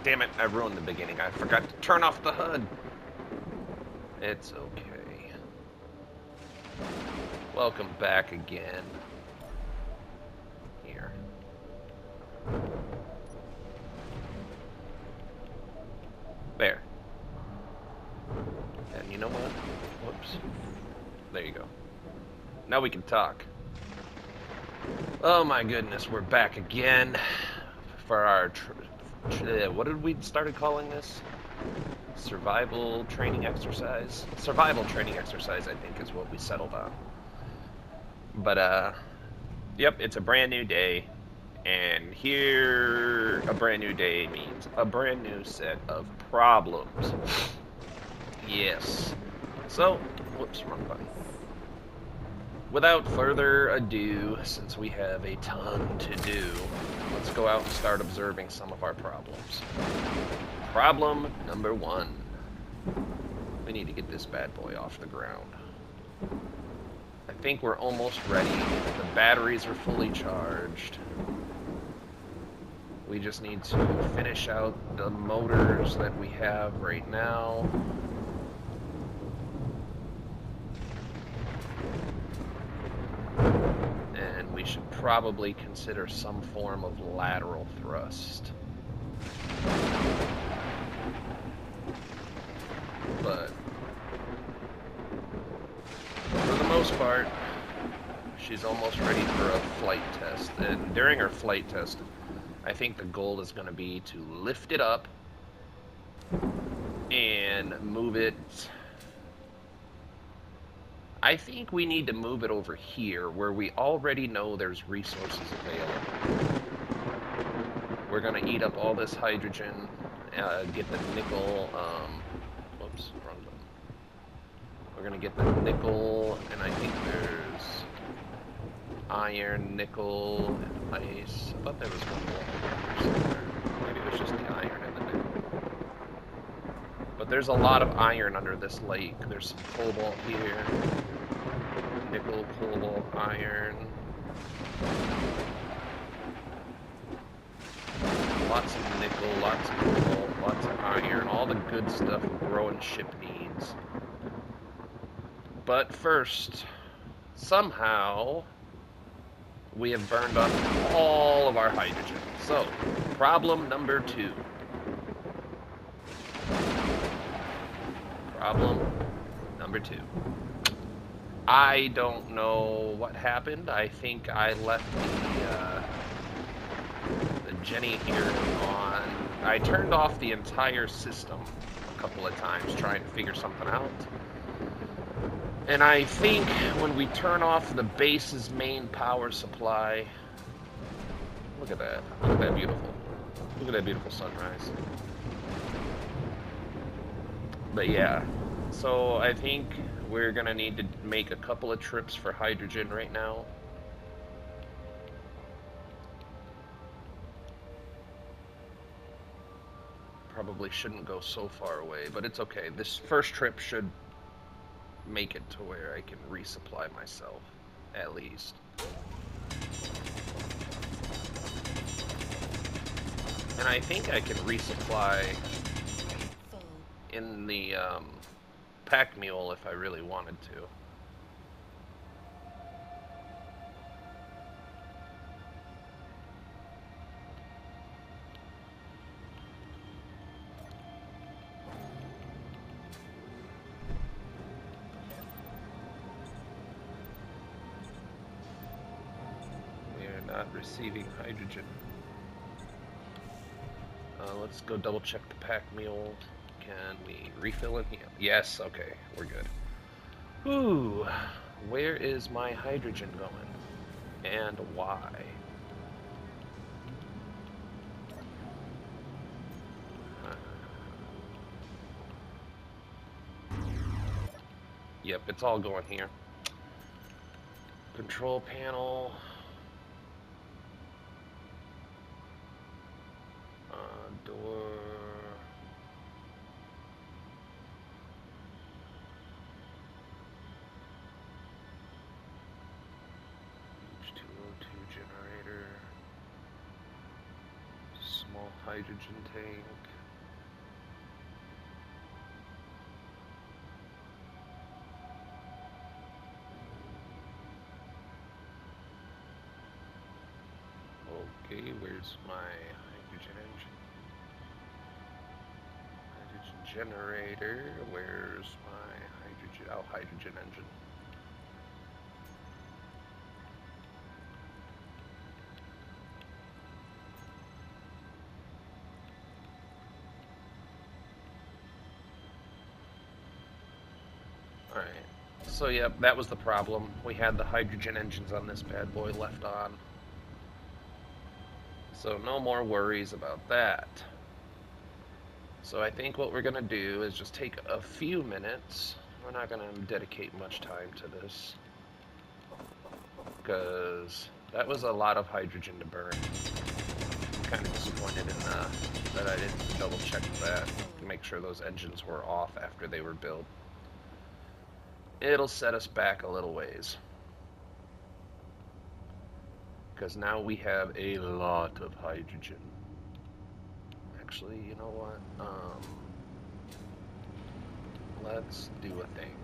damn it, I ruined the beginning. I forgot to turn off the HUD. It's okay. Welcome back again. Here. There. And you know what? Whoops. There you go. Now we can talk. Oh my goodness, we're back again for our what did we started calling this? Survival training exercise? Survival training exercise, I think, is what we settled on. But yep, it's a brand new day, and here a brand new day means a brand new set of problems. Yes. So, whoops, wrong button. Without further ado, since we have a ton to do, let's go out and start observing some of our problems. Problem number 1. We need to get this bad boy off the ground. I think we're almost ready. The batteries are fully charged. We just need to finish out the motors that we have right now. And we should probably consider some form of lateral thrust. But for the most part, she's almost ready for a flight test. And during her flight test, I think the goal is going to be to lift it up and move it. I think we need to move it over here where we already know there's resources available. We're going to eat up all this hydrogen, get the nickel, whoops, wrong button. We're going to get the nickel, and I think there's iron, nickel, and ice. I thought there was one more somewhere. Maybe it was just the iron and the nickel. But there's a lot of iron under this lake. There's some cobalt here. Nickel, cobalt, iron. Lots of nickel, lots of cobalt, lots of iron. All the good stuff a growing ship needs. But first, somehow, we have burned up all of our hydrogen. So, problem number 2. Problem number 2. I don't know what happened. I think I left the Jenny here on. I turned off the entire system a couple of times trying to figure something out. And I think when we turn off the base's main power supply, look at that. Look at that beautiful. Look at that beautiful sunrise. But yeah, so I think we're gonna need to make a couple of trips for hydrogen right now. Probably shouldn't go so far away, but it's okay. This first trip should make it to where I can resupply myself, at least. And I think I can resupply in the pack mule if I really wanted to. We are not receiving hydrogen. Let's go double check the pack mule. Can we refill in here? Yes, okay, we're good. Ooh, where is my hydrogen going? And why? Yep, it's all going here. Control panel. Door. H2O2 generator. Small hydrogen tank. Okay, where's my hydrogen engine? Hydrogen generator. Where's my hydrogen? Oh, hydrogen engine. Alright. So, yep, that was the problem. We had the hydrogen engines on this bad boy left on. So, no more worries about that. So, I think what we're going to do is just take a few minutes. We're not going to dedicate much time to this, because that was a lot of hydrogen to burn. I'm kind of disappointed in that I didn't double check that to make sure those engines were off after they were built. It'll set us back a little ways, because now we have a lot of hydrogen. Actually, you know what? Let's do a thing.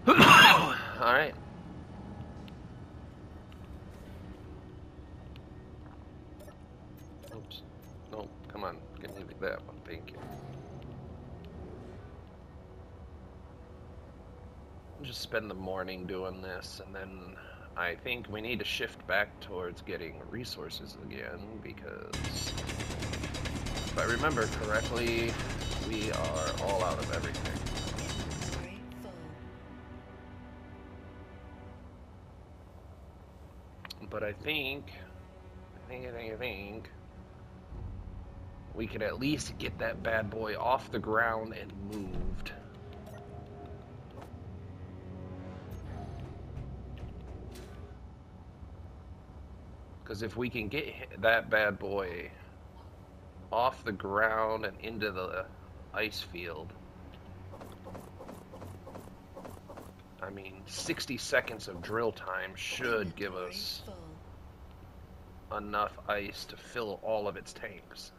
All right. Oops. No, come on. Give me that one. Thank you. Just spend the morning doing this, and then I think we need to shift back towards getting resources again, because if I remember correctly, we are all out of everything. But I think we could at least get that bad boy off the ground and moved. Because if we can get that bad boy off the ground and into the ice field, I mean, 60 seconds of drill time should give us enough ice to fill all of its tanks.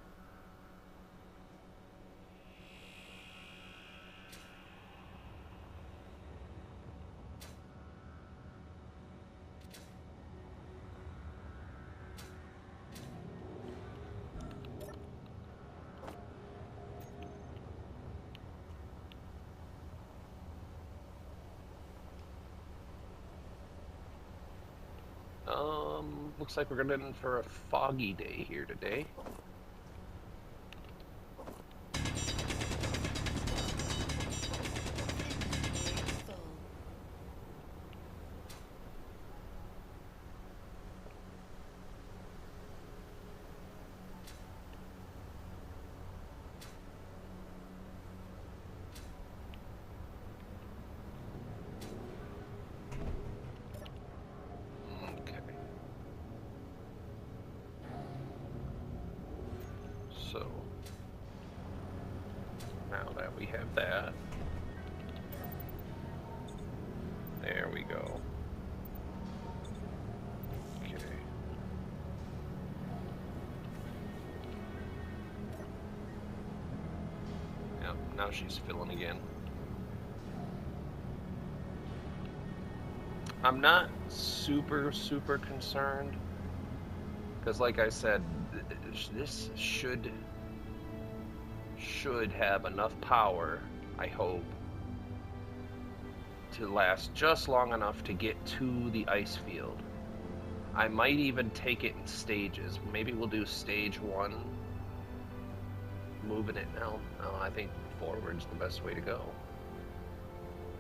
Looks like we're going in for a foggy day here today. So, now that we have that, there we go. Okay. Yep, now she's filling again. I'm not super concerned, because like I said, this should have enough power, I hope, to last just long enough to get to the ice field. I might even take it in stages. Maybe we'll do stage 1, moving it now. No, I think forward's the best way to go.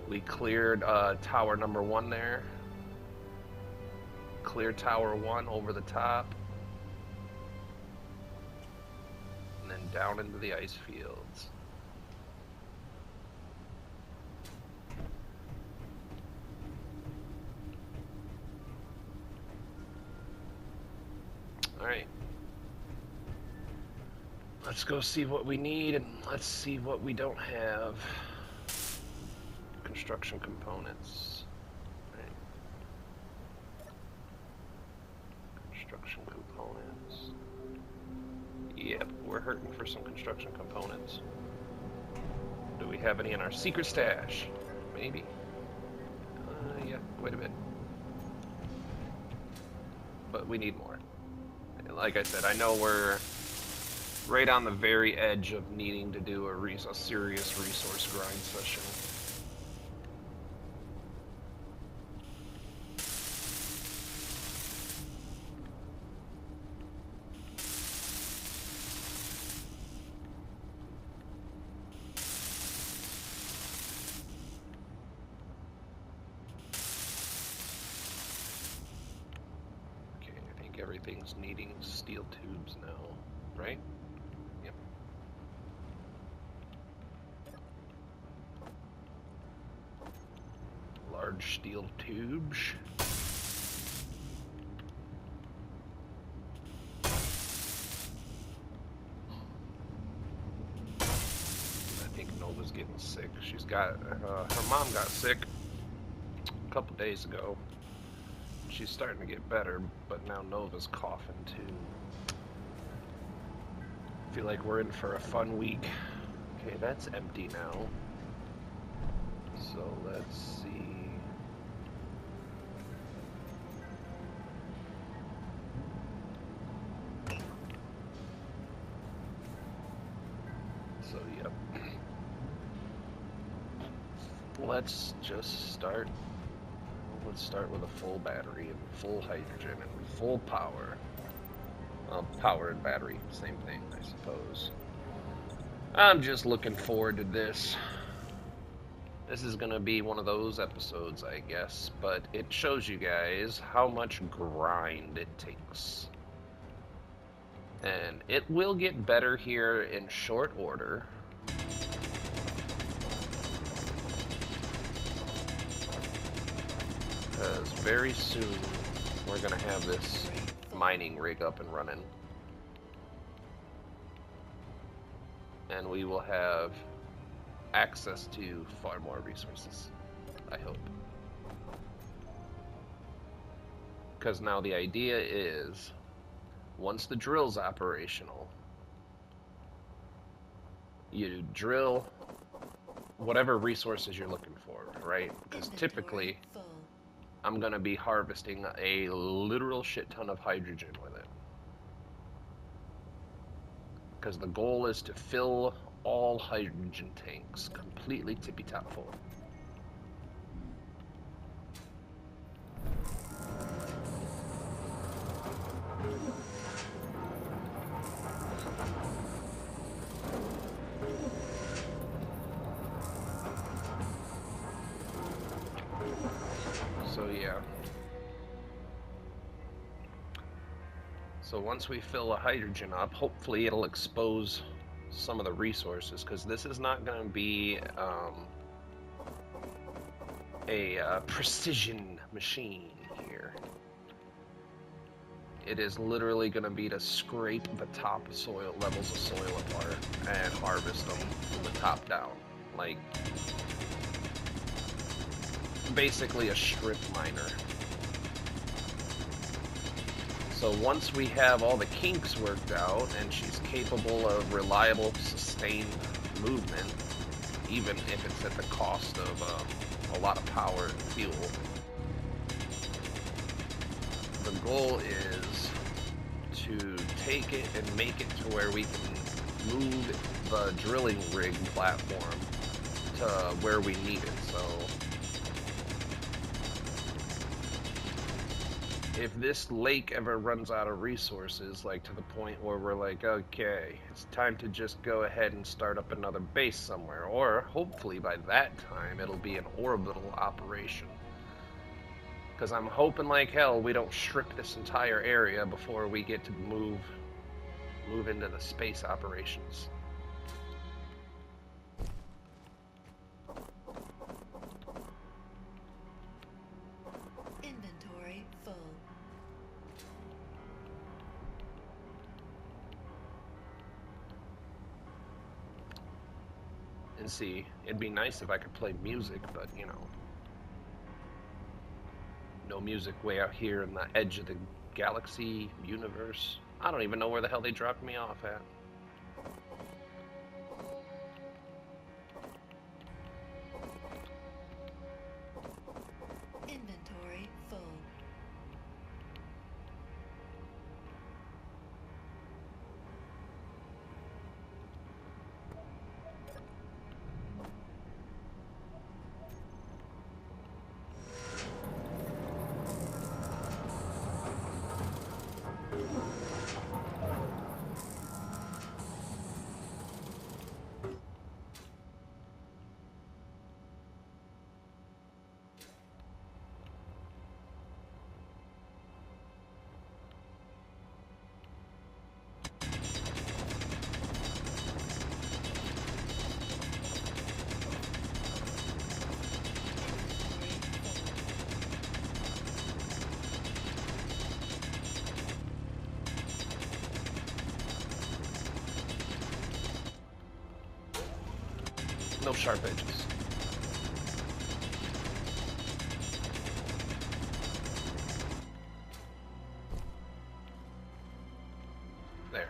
We cleared tower number 1 there. Clear tower 1 over the top. And then down into the ice fields. Alright. Let's go see what we need, and let's see what we don't have. Construction components. Right. Construction components. Yep, we're hurting for some construction components. Do we have any in our secret stash. Maybe. Yeah, quite a bit. But we need more. And like I said, I know we're right on the very edge of needing to do a serious resource grind session. Everything's needing steel tubes now, right? Yep. Large steel tubes. I think Nova's getting sick. She's got, her mom got sick a couple days ago. She's starting to get better, but now Nova's coughing too. Feel like we're in for a fun week. Okay, that's empty now. So let's see. So, yep. Let's just start. Let's start with a full battery and full hydrogen and full power. Power and battery, same thing, I suppose. I'm just looking forward to this. This is gonna be one of those episodes, I guess, but it shows you guys how much grind it takes. And it will get better here in short order. Because very soon we're going to have this mining rig up and running. And we will have access to far more resources, I hope. Because now the idea is, once the drill's operational, you drill whatever resources you're looking for, right? Because typically, I'm going to be harvesting a literal shit ton of hydrogen with it. Because the goal is to fill all hydrogen tanks completely tippy-top full. So yeah. So once we fill the hydrogen up, hopefully it'll expose some of the resources, because this is not going to be a precision machine here. It is literally going to be to scrape the top soil levels of soil apart and harvest them from the top down, like basically a strip miner. So once we have all the kinks worked out and she's capable of reliable, sustained movement, even if it's at the cost of a lot of power and fuel, the goal is to take it and make it to where we can move the drilling rig platform to where we need it. So if this lake ever runs out of resources, like to the point where we're like, okay, it's time to just go ahead and start up another base somewhere, or hopefully by that time it'll be an orbital operation. Because I'm hoping like hell we don't strip this entire area before we get to move into the space operations. Inventory full. And see, it'd be nice if I could play music, but you know, no music way out here in the edge of the galaxy universe. I don't even know where the hell they dropped me off at. No sharp edges. There.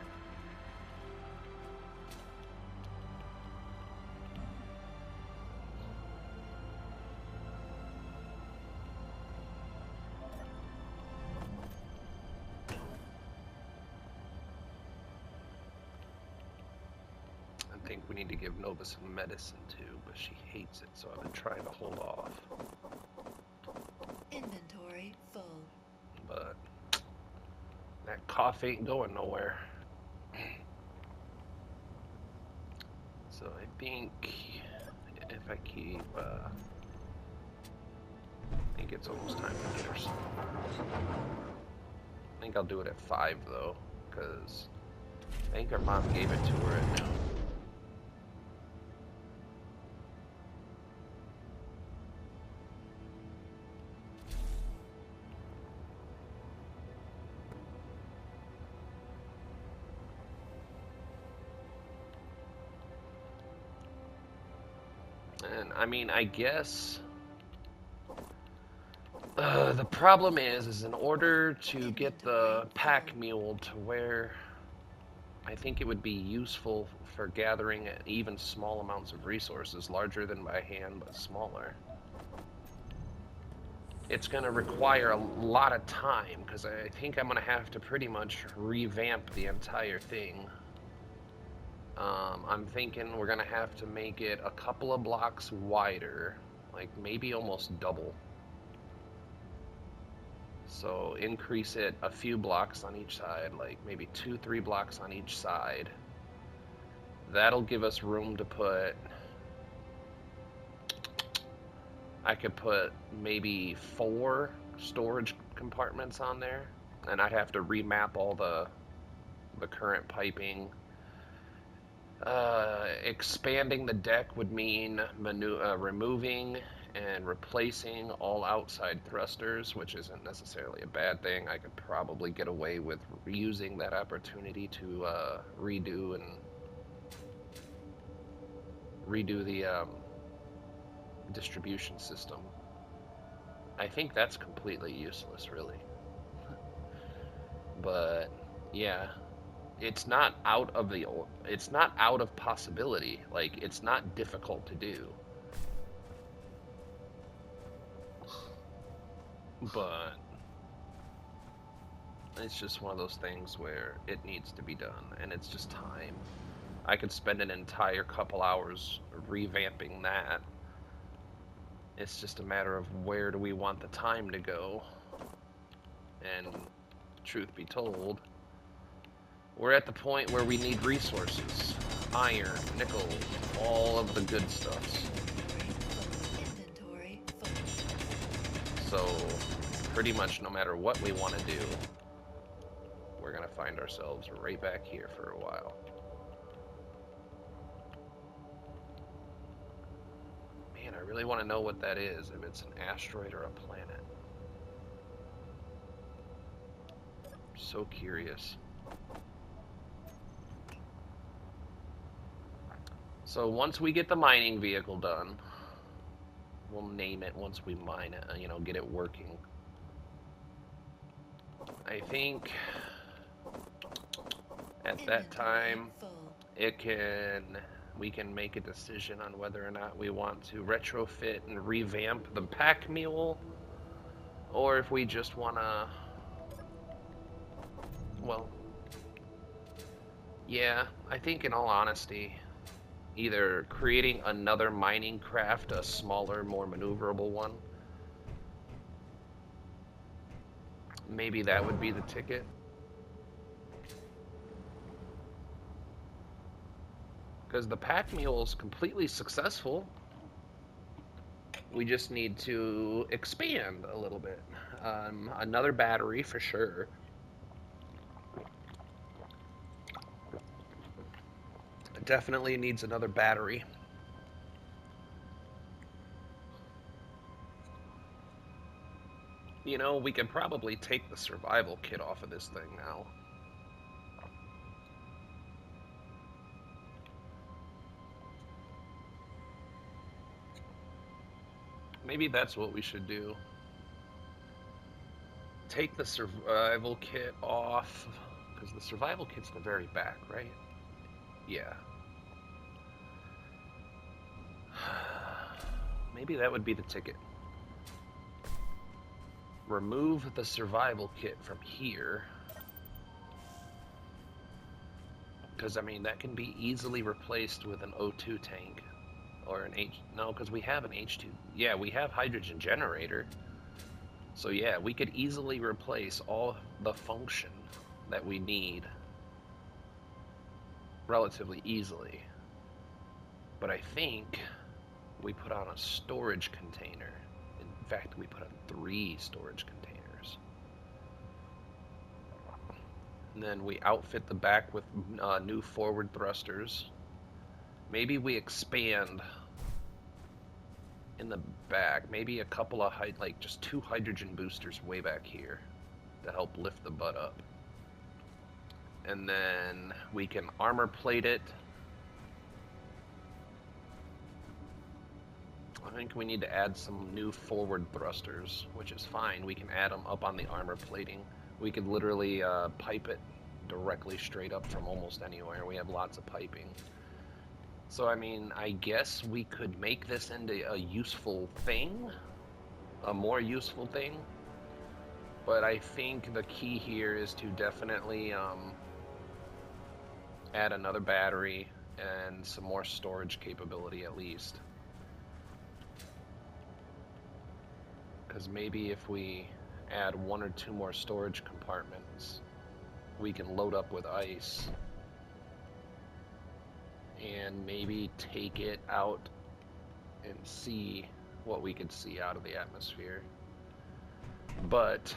I think we need to give Nova some medicine too, but she hates it, so I've been trying to hold off. Inventory full. But that cough ain't going nowhere. So I think if I keep, I think it's almost time to get her some. I think I'll do it at 5 though, because I think her mom gave it to her at noon. And I mean, I guess the problem is in order to get the pack mule to where I think it would be useful for gathering even small amounts of resources, larger than by hand but smaller. It's going to require a lot of time because I think I'm going to have to pretty much revamp the entire thing. I'm thinking we're going to have to make it a couple of blocks wider, like maybe almost double. So increase it a few blocks on each side, like maybe 2-3 blocks on each side. That'll give us room to put, I could put maybe 4 storage compartments on there, and I'd have to remap all the current piping. Expanding the deck would mean removing and replacing all outside thrusters, which isn't necessarily a bad thing. I could probably get away with using that opportunity to redo the distribution system. I think that's completely useless, really. But yeah, it's not out of possibility. Like it's not difficult to do. But it's just one of those things where it needs to be done, and it's just time. I could spend an entire couple hours revamping that. It's just a matter of where do we want the time to go. And truth be told, we're at the point where we need resources. Iron, nickel, all of the good stuff. Inventory full. So, pretty much no matter what we want to do, we're going to find ourselves right back here for a while. Man, I really want to know what that is, if it's an asteroid or a planet. I'm so curious. So once we get the mining vehicle done, we'll name it once we mine it, get it working. I think at that time we can make a decision on whether or not we want to retrofit and revamp the pack mule, or if we just want to, well, yeah, I think in all honesty, either creating another mining craft, a smaller, more maneuverable one, maybe that would be the ticket. Because the pack mule is completely successful. We just need to expand a little bit. Another battery for sure. It definitely needs another battery. We could probably take the survival kit off of this thing now. Maybe that's what we should do. Take the survival kit off, because the survival kit's the very back, right? Yeah. Maybe that would be the ticket. Remove the survival kit from here. Because, I mean, that can be easily replaced with an O2 tank. Or an no, because we have an H2. Yeah, we have hydrogen generator. So yeah, we could easily replace all the function that we need relatively easily. But I think we put on a storage container. In fact, we put on 3 storage containers. And then we outfit the back with new forward thrusters. Maybe we expand in the back. Maybe a couple of, like just 2 hydrogen boosters way back here to help lift the butt up. And then we can armor plate it. I think we need to add some new forward thrusters, which is fine. We can add them up on the armor plating. We could literally pipe it directly straight up from almost anywhere. We have lots of piping. So, I mean, I guess we could make this into a useful thing, a more useful thing. But I think the key here is to definitely add another battery and some more storage capability at least. Because maybe if we add 1 or 2 more storage compartments, we can load up with ice and maybe take it out and see what we could see out of the atmosphere. But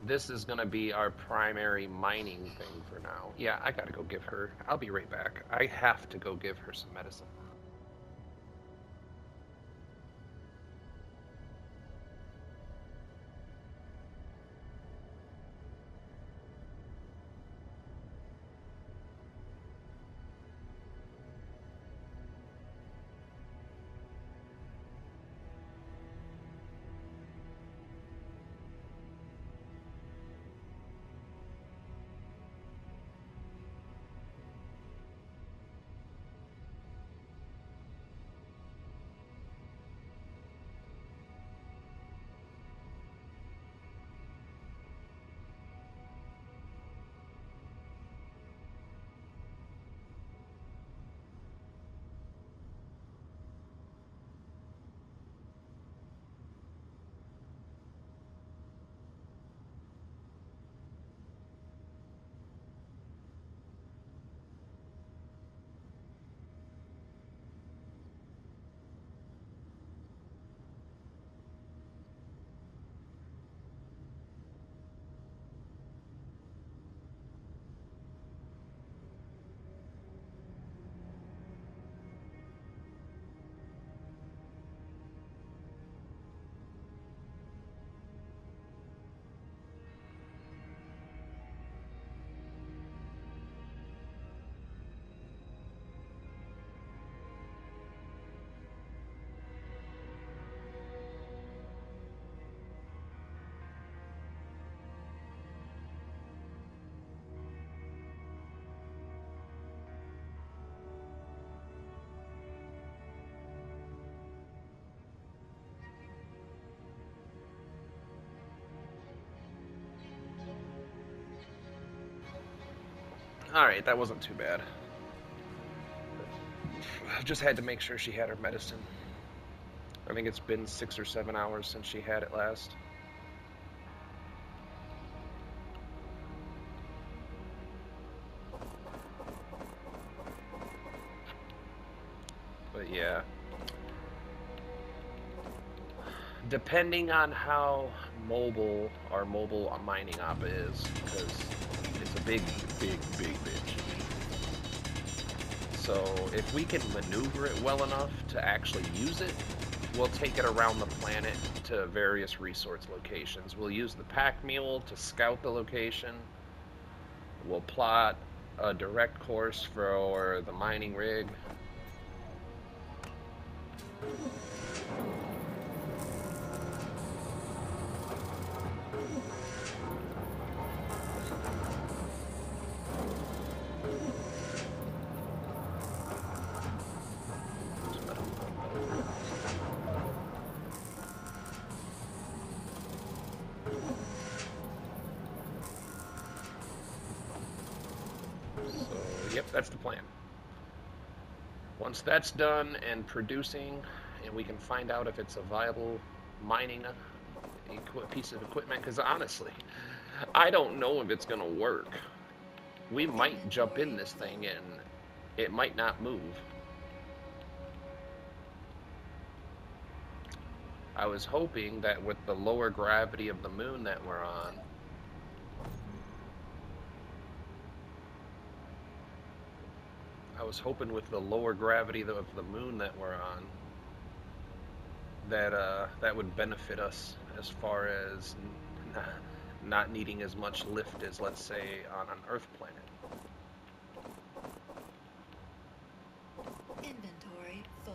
this is going to be our primary mining thing for now. Yeah, I gotta go give her. I'll be right back. I have to go give her some medicine. Alright, that wasn't too bad. Just had to make sure she had her medicine. I think it's been 6 or 7 hours since she had it last. But yeah. Depending on how mobile our mobile mining op is, because it's a big bitch. So if we can maneuver it well enough to actually use it, we'll take it around the planet to various resource locations. We'll use the pack mule to scout the location. We'll plot a direct course for the mining rig. So, yep, that's the plan. Once that's done and producing, and we can find out if it's a viable mining piece of equipment, because honestly, I don't know if it's going to work. We might jump in this thing and it might not move. I was hoping that with the lower gravity of the moon that we're on, with the lower gravity of the moon that we're on, that that would benefit us as far as not needing as much lift as, let's say, on an Earth planet. Inventory full.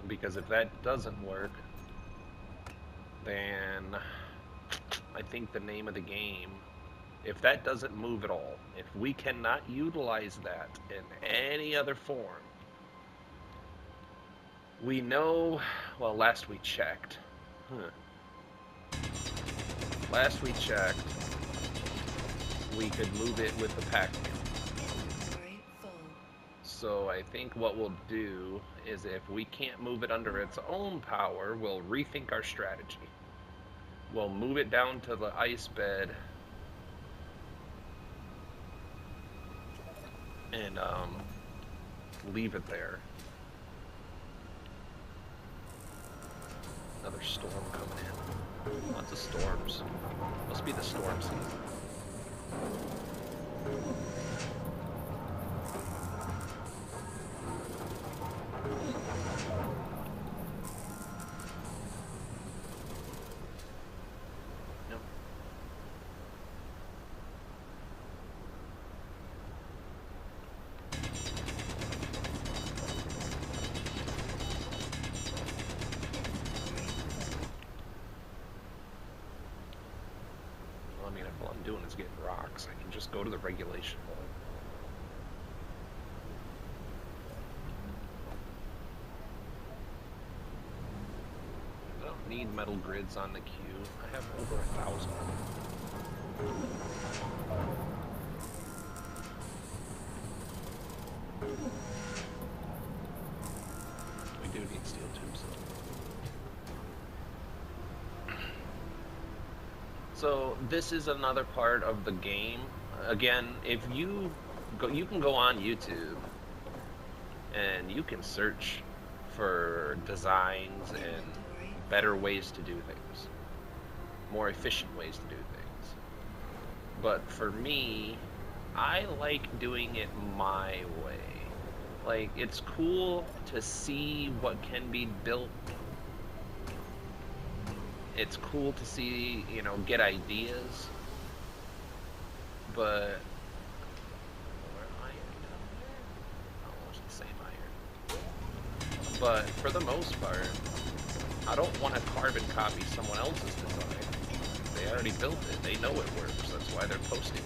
Because if that doesn't work, then I think the name of the game, if that doesn't move at all, if we cannot utilize that in any other form, we know, well, last we checked, we could move it with the Pac-Man. Inventory full. So I think what we'll do is, if we can't move it under its own power, we'll rethink our strategy. We'll move it down to the ice bed and leave it there. Another storm coming in. Lots of storms. Must be the storm season. Yep. Well, I mean, if all I'm doing is getting rocks, I can just go to the regulation mode. I don't need metal grids on the queue. I have over 1,000. We do need steel tubes though. So this is another part of the game. Again, if you go, you can go on YouTube and you can search for designs and Inventory. better ways to do things, more efficient ways to do things. But for me, I like doing it my way. Like, it's cool to see what can be built. It's cool to see, you know, get ideas. But where iron down there? Oh, it's the same iron. But for the most part, I don't want to carbon copy someone else's design. They already built it. They know it works. That's why they're posting it.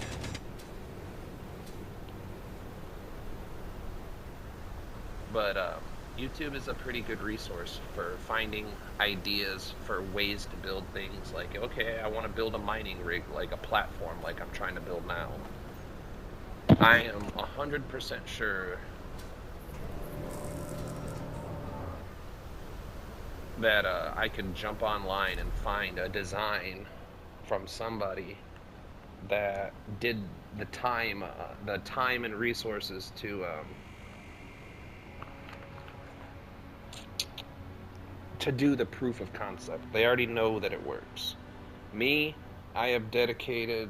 But YouTube is a pretty good resource for finding ideas for ways to build things. Like, okay, I want to build a mining rig, like a platform, like I'm trying to build now. I am 100% sure that I can jump online and find a design from somebody that did the time and resources to do the proof of concept. They already know that it works. Me, I have dedicated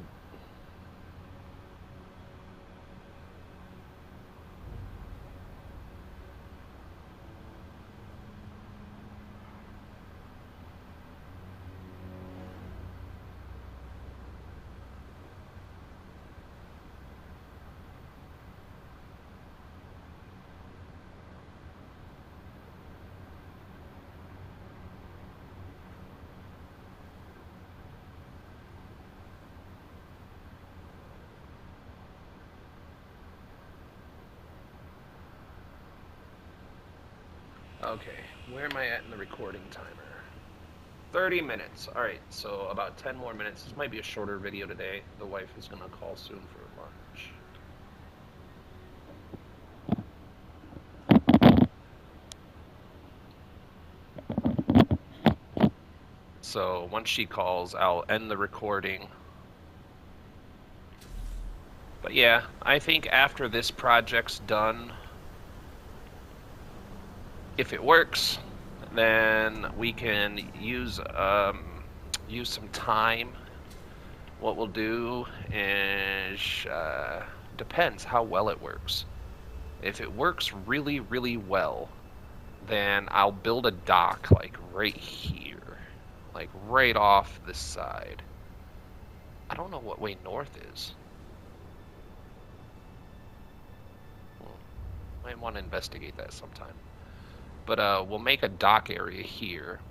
Okay, where am I at in the recording timer? 30 minutes. Alright, so about 10 more minutes. This might be a shorter video today. The wife is going to call soon for lunch. So once she calls, I'll end the recording. But yeah, I think after this project's done, if it works, then we can use some time. What we'll do is depends how well it works. If it works really, really well, then I'll build a dock like right here, like right off this side. I don't know what way north is. Might want to investigate that sometime. But we'll make a dock area here.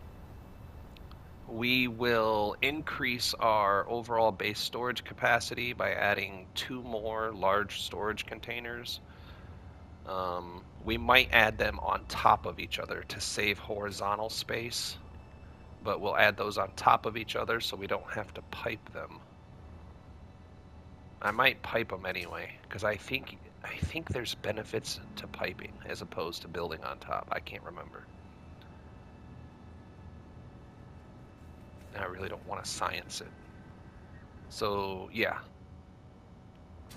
We will increase our overall base storage capacity by adding 2 more large storage containers. We might add them on top of each other to save horizontal space, but we'll add those on top of each other so we don't have to pipe them. I might pipe them anyway, because I think there's benefits to piping as opposed to building on top. I can't remember. I really don't want to science it. So yeah,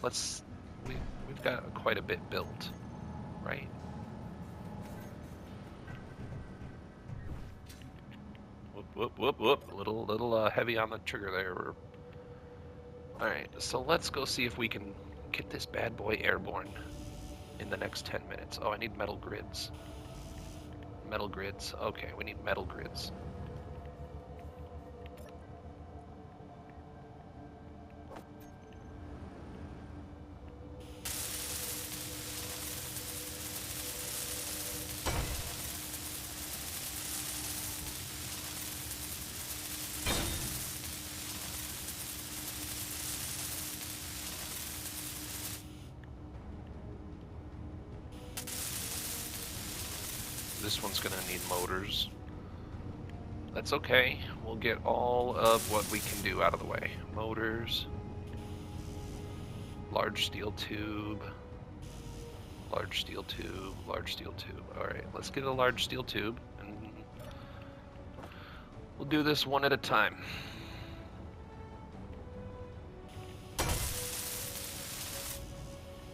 we've got quite a bit built, right? Whoop. A little heavy on the trigger there. All right, so let's go see if we can get this bad boy airborne in the next 10 minutes. Oh, I need metal grids. Metal grids. Okay, we need metal grids. This one's gonna need motors. That's okay. We'll get all of what we can do out of the way. Motors. Large steel tube. Large steel tube. Large steel tube. Alright, let's get a large steel tube. And we'll do this one at a time.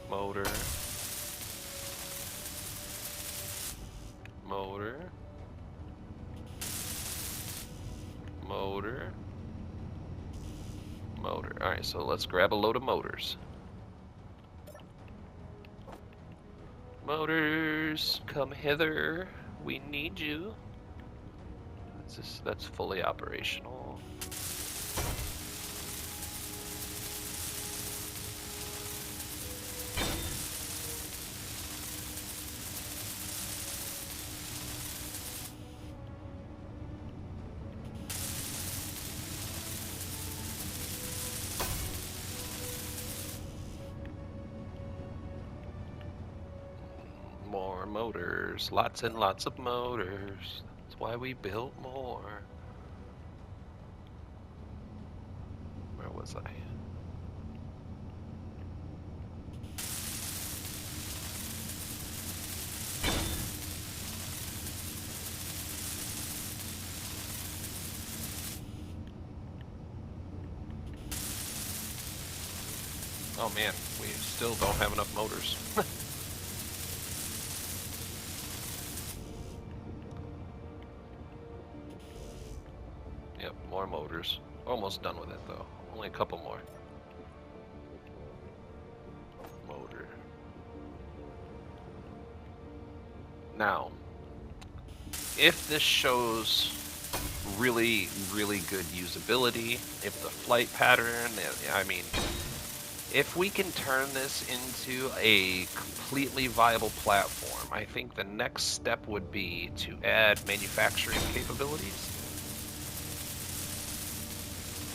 Motor. Motor. Motor. Motor. Alright, so let's grab a load of motors. Motors, come hither. We need you. That's fully operational. More motors, lots and lots of motors. That's why we built more. Where was I? Oh man, we still don't have enough motors. Yep, more motors. Almost done with it though. Only a couple more. Motor. Now, if this shows really, really good usability, if the flight pattern, I mean, if we can turn this into a completely viable platform, I think the next step would be to add manufacturing capabilities.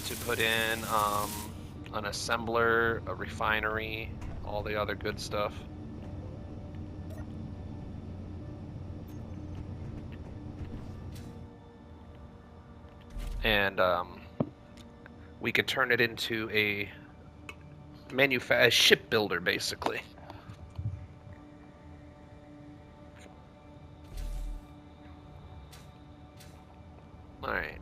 To put in an assembler, a refinery, all the other good stuff. and we could turn it into a shipbuilder, basically. All right.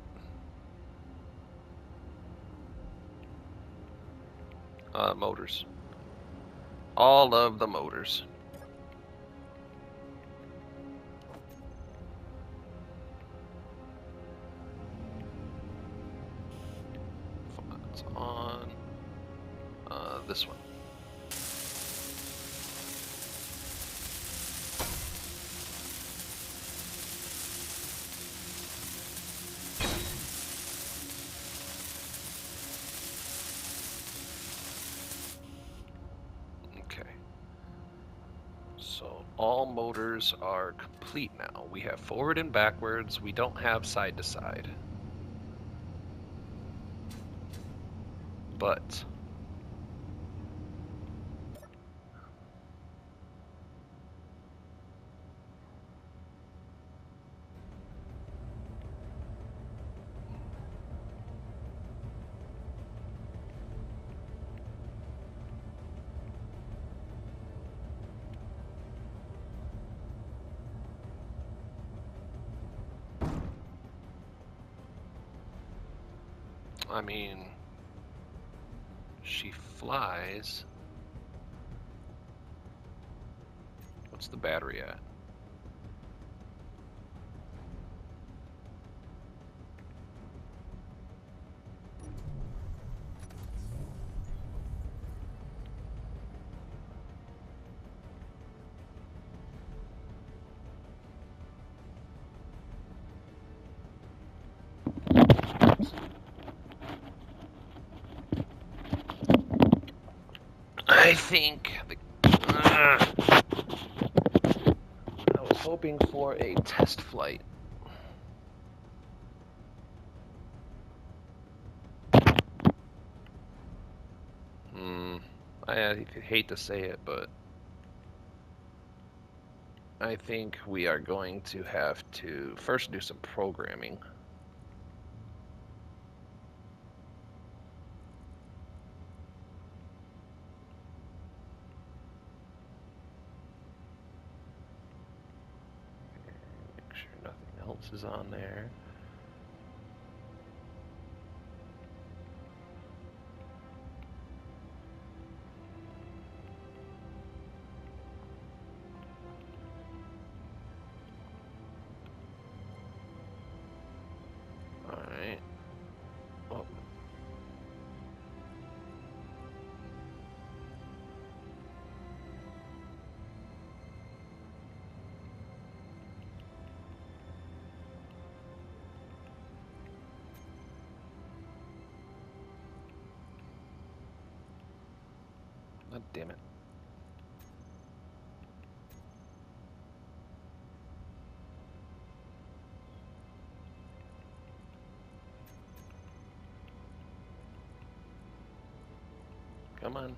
Motors. All of the motors. It's on this one. Okay. So all motors are complete now. We have forward and backwards. We don't have side to side. But I mean, she flies. What's the battery at? I think I was hoping for a test flight. I hate to say it, but I think we are going to have to first do some programming. Make sure nothing else is on there. Alright. Oh. God damn it. Come on.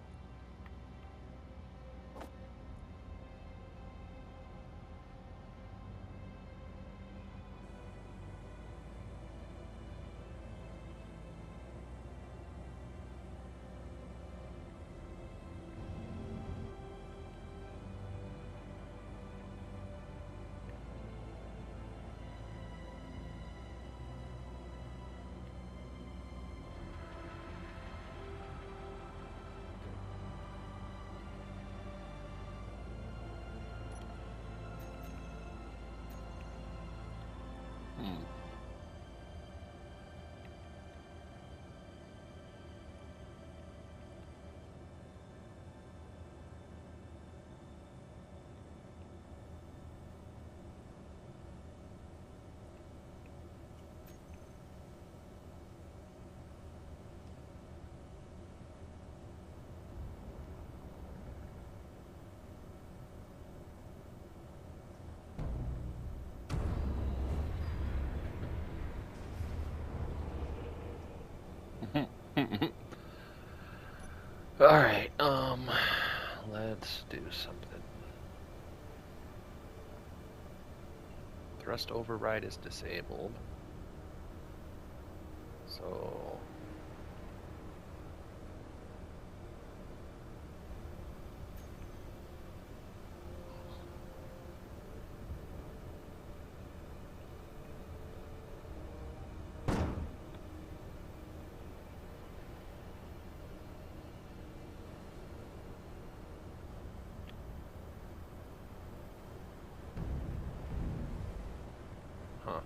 Alright, let's do something. Thrust override is disabled. So... Huh.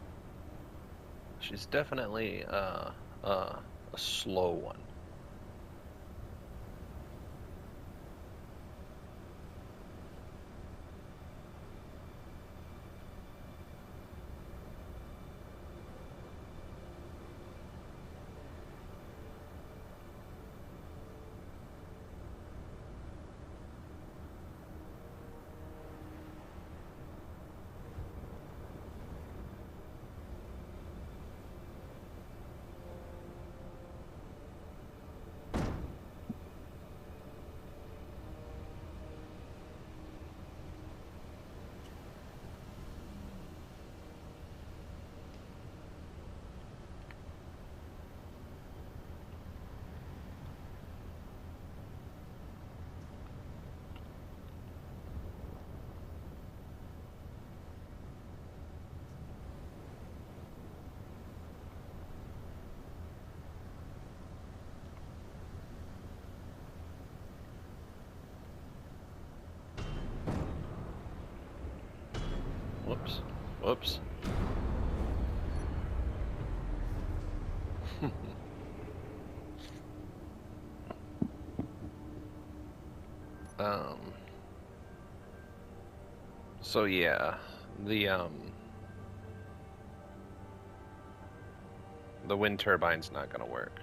She's definitely a slow one. Whoops. Whoops. Um... So yeah, the wind turbine's not gonna work.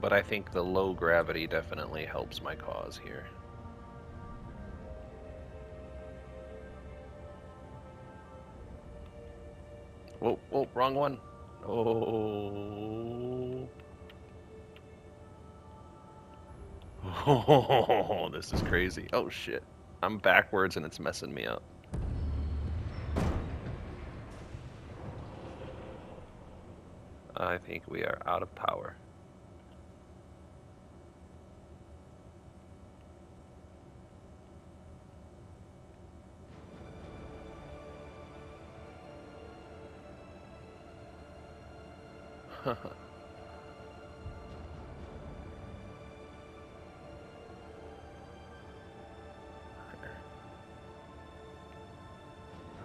But I think the low gravity definitely helps my cause here. Whoa, whoa, wrong one. Oh. Oh, this is crazy. Oh shit. I'm backwards and it's messing me up. I think we are out of power.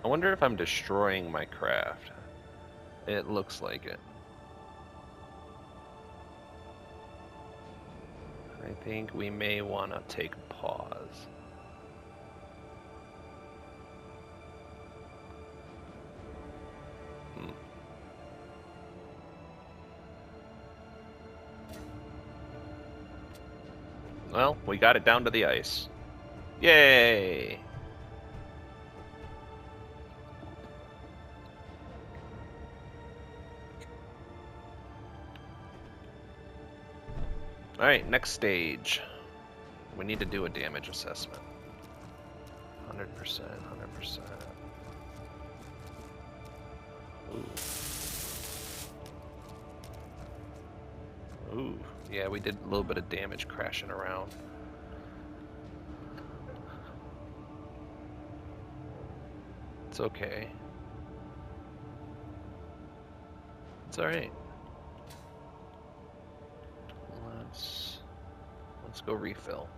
I wonder if I'm destroying my craft. It looks like it. I think we may want to take a pause. Well, we got it down to the ice. Yay! Alright, next stage. We need to do a damage assessment. 100%, 100%. Ooh. Ooh, yeah, we did a little bit of damage crashing around. It's okay. It's alright. Let's go refill.